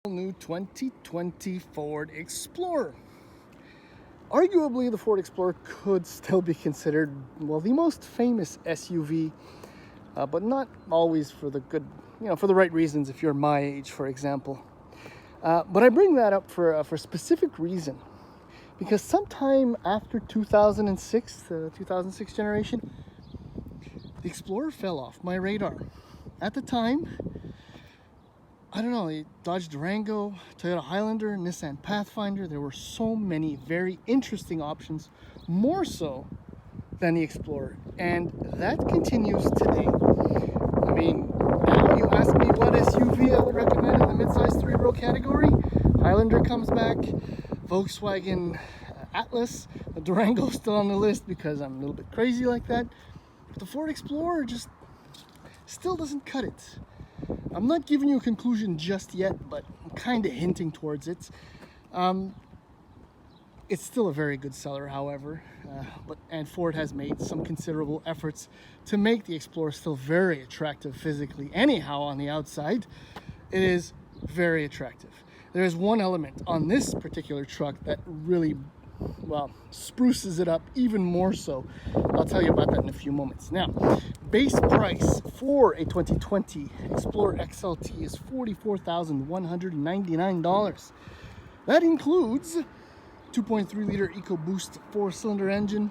New 2020 Ford Explorer. Arguably, the Ford Explorer could still be considered, well, the most famous SUV, but not always for the good, for the right reasons if you're my age, for example. But I bring that up for a specific reason, because sometime after 2006, the 2006 generation, the Explorer fell off my radar. At the time, I don't know, Dodge Durango, Toyota Highlander, Nissan Pathfinder. There were so many very interesting options, more so than the Explorer. And that continues today. I mean, now you ask me what SUV I would recommend in the midsize 3-row category. Highlander comes back, Volkswagen Atlas, the Durango's still on the list because I'm a little bit crazy like that. But the Ford Explorer just still doesn't cut it. I'm not giving you a conclusion just yet, but I'm kind of hinting towards it. It's still a very good seller, however, and Ford has made some considerable efforts to make the Explorer still very attractive physically. Anyhow, on the outside, it is very attractive. There is one element on this particular truck that really, well, spruces it up even more so. I'll tell you about that in a few moments. Now, base price for a 2020 Explorer XLT is $44,199. That includes 2.3-liter EcoBoost 4-cylinder engine,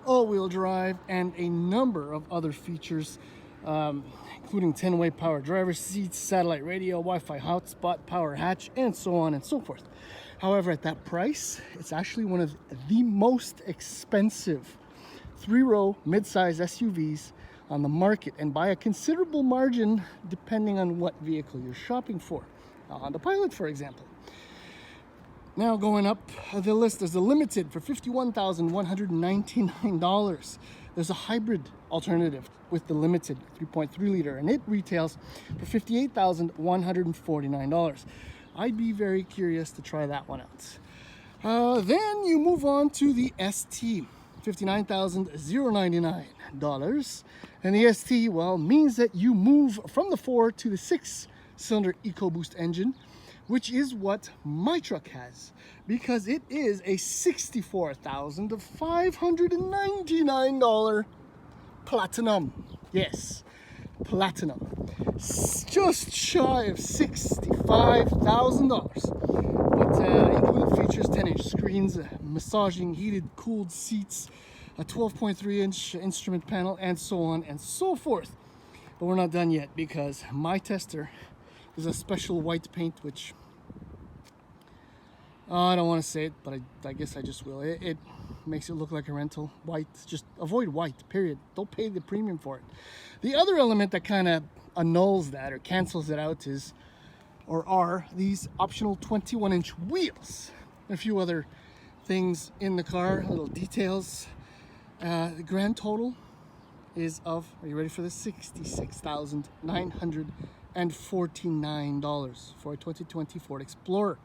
all-wheel drive, and a number of other features, including 10-way power driver's seats, satellite radio, Wi-Fi hotspot, power hatch, and so on and so forth. However, at that price, it's actually one of the most expensive 3-row midsize SUVs on the market, and by a considerable margin depending on what vehicle you're shopping for. Honda Pilot, for example. Now going up the list, there's a Limited for $51,199. There's a hybrid alternative with the Limited 3.3-liter, and it retails for $58,149. I'd be very curious to try that one out. Then you move on to the ST, $59,099. And the ST, well, means that you move from the 4 to the 6-cylinder EcoBoost engine, which is what my truck has, because it is a $64,599 Platinum. Yes, Platinum. Just shy of $65,000. But included features 10-inch screens, massaging heated cooled seats, a 12.3-inch instrument panel, and so on and so forth. But we're not done yet, because my tester is a special white paint, which I don't want to say it, but I guess I just will. It makes it look like a rental. White, just avoid white, period. Don't pay the premium for it. The other element that kind of annuls that or cancels it out are these optional 21-inch wheels. A few other things in the car, little details. The grand total is of, are you ready for this? $66,949 for a 2020 Ford Explorer.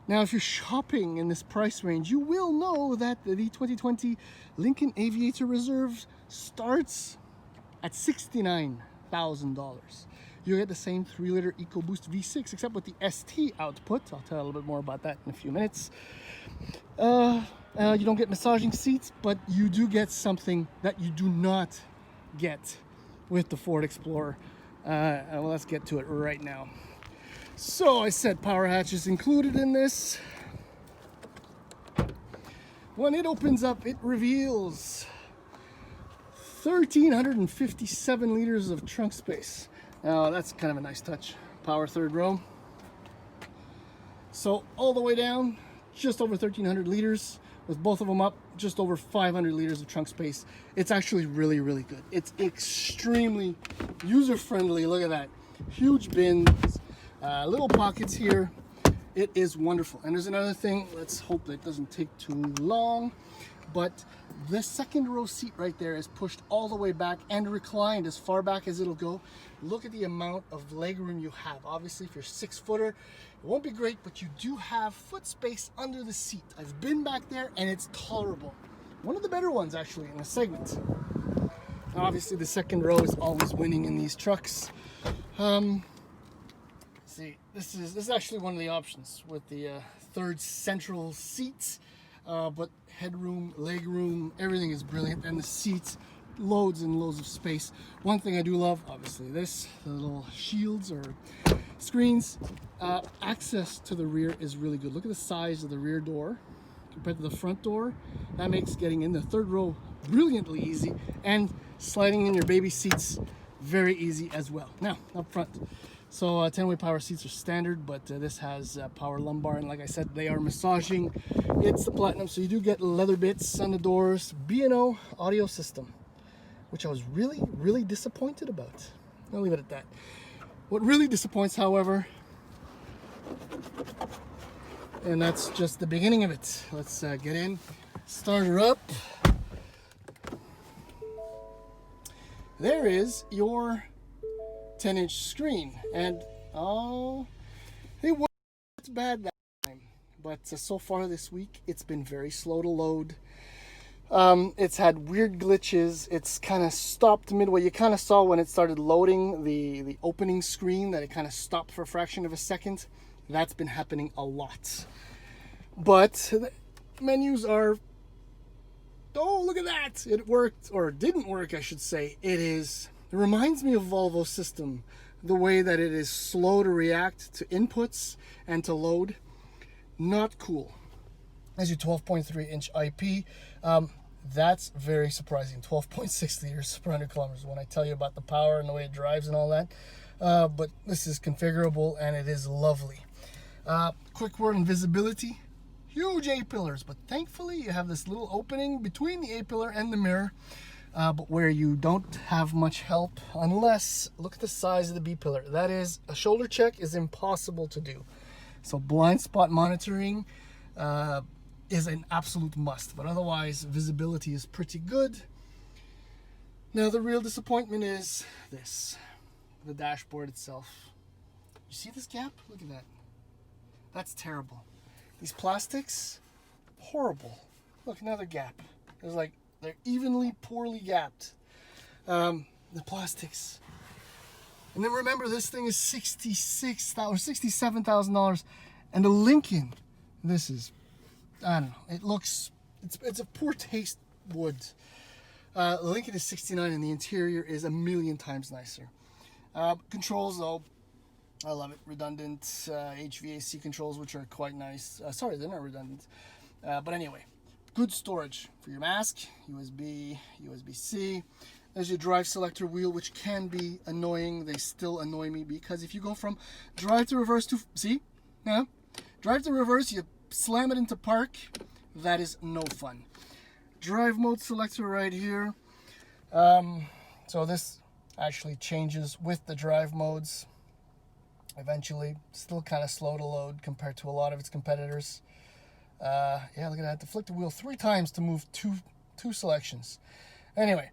Now, if you're shopping in this price range, you will know that the 2020 Lincoln Aviator Reserve starts at $69,000. You get the same 3-liter EcoBoost V6, except with the ST output. I'll tell you a little bit more about that in a few minutes. You don't get massaging seats, but you do get something that you do not get with the Ford Explorer. Well, let's get to it right now. So I said power hatch is included in this. When it opens up, it reveals 1,357 liters of trunk space. Now that's kind of a nice touch. Power 3rd row. So all the way down, just over 1,300 liters. With both of them up, just over 500 liters of trunk space. It's actually really, really good. It's extremely user-friendly. Look at that. Huge bins, little pockets here. It is wonderful. And there's another thing. Let's hope that it doesn't take too long. But the 2nd row seat right there is pushed all the way back and reclined as far back as it'll go. Look at the amount of legroom you have. Obviously, if you're 6-footer, it won't be great, but you do have foot space under the seat. I've been back there and it's tolerable. One of the better ones, actually, in the segment. Obviously, the 2nd row is always winning in these trucks. See, this is actually one of the options with the third central seat, but headroom, legroom, everything is brilliant, and the seats, loads and loads of space. One thing I do love, obviously, the little shields or screens. Access to the rear is really good. Look at the size of the rear door compared to the front door. That makes getting in the third row brilliantly easy, and sliding in your baby seats very easy as well. Now, up front. So 10-way power seats are standard, but this has power lumbar, and like I said, they are massaging. It's the Platinum, so you do get leather bits on the doors. B&O audio system, which I was really disappointed about. I'll leave it at that. What really disappoints, however, and that's just the beginning of it. Let's get in, start her up. There is your 10-inch screen, and it wasn't bad that time, but so far this week it's been very slow to load. It's had weird glitches. It's kind of stopped midway. You kind of saw when it started loading the opening screen that it kind of stopped for a fraction of a second. That's been happening a lot, but the menus are, oh, look at that, it worked, or didn't work I should say. It reminds me of Volvo's system, the way that it is slow to react to inputs and to load. Not cool. As your 12.3 inch IP, that's very surprising. 12.6 liters per 100 kilometers when I tell you about the power and the way it drives and all that. But this is configurable and it is lovely. Quick word on visibility. Huge A-pillars, but thankfully you have this little opening between the A-pillar and the mirror, but where you don't have much help unless, look at the size of the B-pillar. That is, a shoulder check is impossible to do. So blind spot monitoring is an absolute must, but otherwise visibility is pretty good. Now the real disappointment is this, the dashboard itself. You see this gap? Look at that. That's terrible. These plastics, horrible. Look, another gap. There's like, they're evenly, poorly gapped. The plastics. And then remember, this thing is $66,000 or $67,000, and the Lincoln, this is, I don't know. It looks, it's a poor taste wood. The Lincoln is $69,000, and the interior is a million times nicer. Controls though, I love it. Redundant HVAC controls, which are quite nice. Sorry, they're not redundant. But anyway, good storage for your mask, USB, USB-C. There's your drive selector wheel, which can be annoying. They still annoy me because if you go from drive to reverse to, see? Yeah? Drive to reverse, you slam it into park. That is no fun. Drive mode selector right here. So this actually changes with the drive modes. Eventually, still kind of slow to load compared to a lot of its competitors. Yeah, look at that. I had to flick the wheel 3 times to move two selections. Anyway,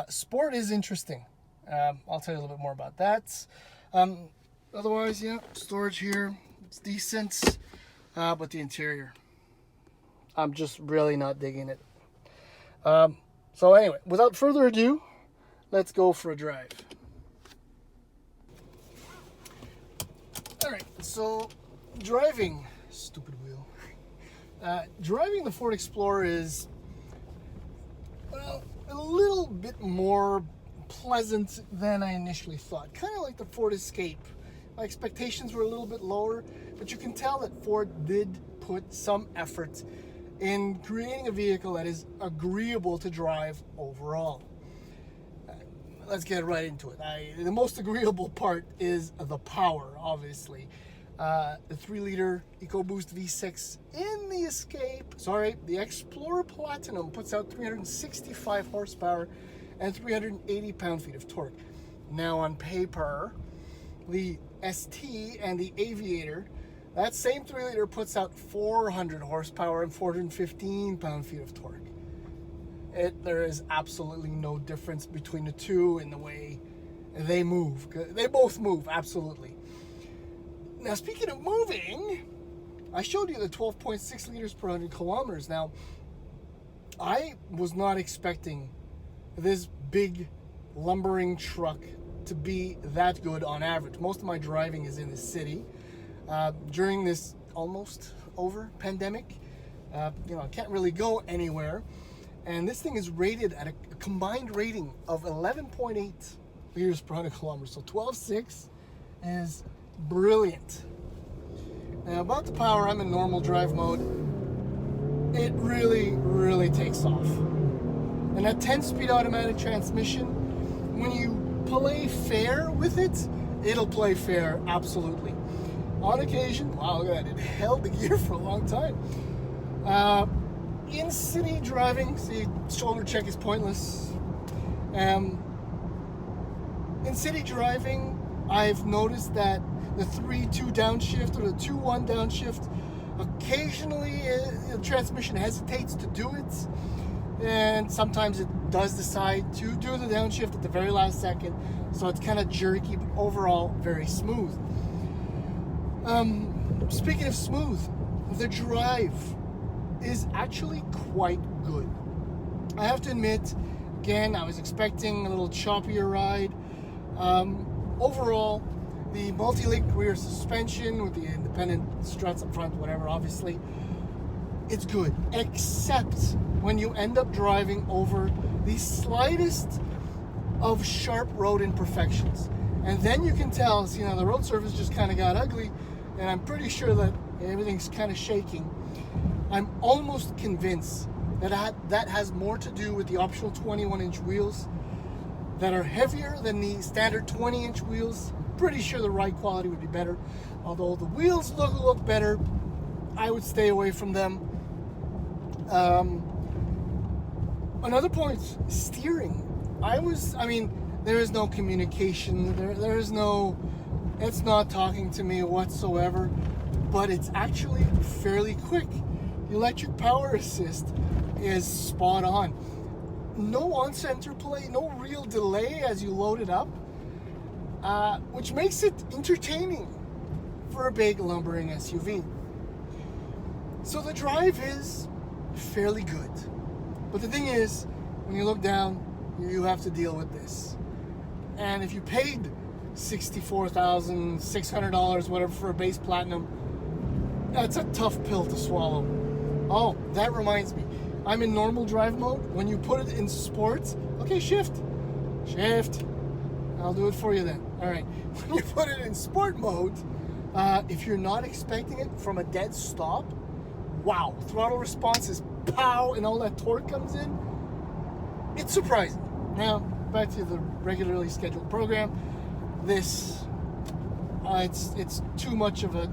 sport is interesting. I'll tell you a little bit more about that. Otherwise, yeah, storage here, it's decent. But the interior, I'm just really not digging it. So anyway, without further ado, let's go for a drive. All right, so driving, stupid wheel. Driving the Ford Explorer is, well, a little bit more pleasant than I initially thought. Kind of like the Ford Escape. My expectations were a little bit lower, but you can tell that Ford did put some effort in creating a vehicle that is agreeable to drive overall. Let's get right into it. The most agreeable part is the power, obviously. The 3-liter EcoBoost V6 in the Explorer Platinum puts out 365 horsepower and 380 pound-feet of torque. Now on paper, the ST and the Aviator, that same 3-liter puts out 400 horsepower and 415 pound-feet of torque. There is absolutely no difference between the two in the way they move. They both move, absolutely. Now, speaking of moving, I showed you the 12.6 liters per 100 kilometers. Now, I was not expecting this big lumbering truck to be that good on average. Most of my driving is in the city. during this almost over pandemic. I can't really go anywhere. And this thing is rated at a combined rating of 11.8 liters per 100 kilometers. So 12.6 is brilliant. Now about the power, I'm in normal drive mode. It really, really takes off. And that 10-speed automatic transmission, when you play fair with it, it'll play fair, absolutely. On occasion, wow, look at that, it held the gear for a long time. In city driving, see, shoulder check is pointless. In city driving, I've noticed that the 3-2 downshift or the 2-1 downshift, occasionally the transmission hesitates to do it, and sometimes it does decide to do the downshift at the very last second, so it's kind of jerky, but overall very smooth. Speaking of smooth, the drive is actually quite good. I have to admit, again, I was expecting a little choppier ride. Overall, the multi-link rear suspension with the independent struts up front, whatever, obviously, it's good, except when you end up driving over the slightest of sharp road imperfections. And then you can tell, see, now the road surface just kind of got ugly, and I'm pretty sure that everything's kind of shaking. I'm almost convinced that that has more to do with the optional 21-inch wheels that are heavier than the standard 20-inch wheels. I'm pretty sure the ride quality would be better. Although the wheels look better, I would stay away from them. Another point, steering. There is no communication. There is no, it's not talking to me whatsoever, but it's actually fairly quick. The electric power assist is spot on. No on-center play, no real delay as you load it up, which makes it entertaining for a big lumbering SUV. So the drive is fairly good. But the thing is, when you look down, you have to deal with this. And if you paid $64,600, whatever, for a base platinum, that's a tough pill to swallow. Oh, that reminds me. I'm in normal drive mode. When you put it in sports, okay, shift. I'll do it for you then. All right. When you put it in sport mode, if you're not expecting it from a dead stop, wow, throttle response is pow, and all that torque comes in. It's surprising. Now, back to the regularly scheduled program. This, it's too much of a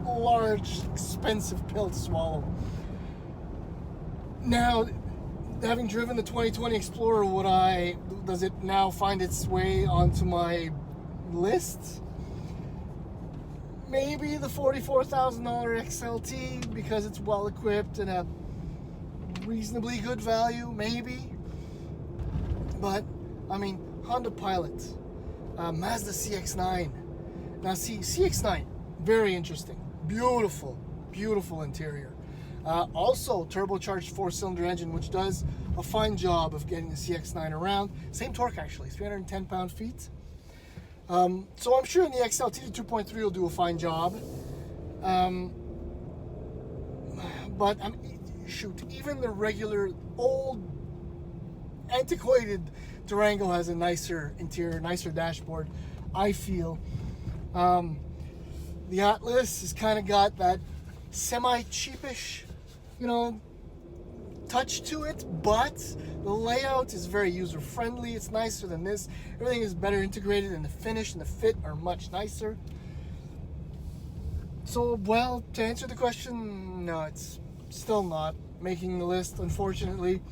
large, expensive pill to swallow. Now, having driven the 2020 Explorer, does it now find its way onto my list? Maybe the $44,000 XLT because it's well equipped and a reasonably good value, maybe. But Honda Pilot, Mazda CX-9. Now, see, CX-9, very interesting, beautiful interior. Also, turbocharged 4-cylinder engine, which does a fine job of getting the CX-9 around. Same torque, actually, 310 pound-feet. So I'm sure in the XLT, the 2.3 will do a fine job. But shoot, even the regular old antiquated Durango has a nicer interior, nicer dashboard, I feel. The Atlas has kind of got that semi-cheapish, touch to it, but the layout is very user-friendly. It's nicer than this. Everything is better integrated, and the finish and the fit are much nicer. So, well, to answer the question, no, it's still not making the list, unfortunately.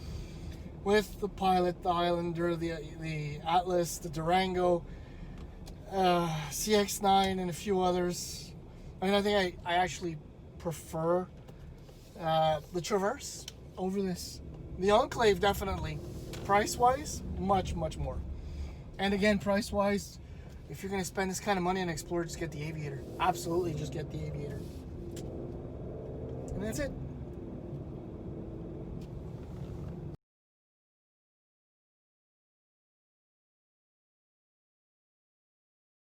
With the Pilot, the Highlander, the Atlas, the Durango, CX-9, and a few others. I think I actually prefer the Traverse over this. The Enclave, definitely. Price-wise, much more. And again, price-wise, if you're going to spend this kind of money on an Explorer, just get the Aviator. Absolutely, just get the Aviator. And that's it.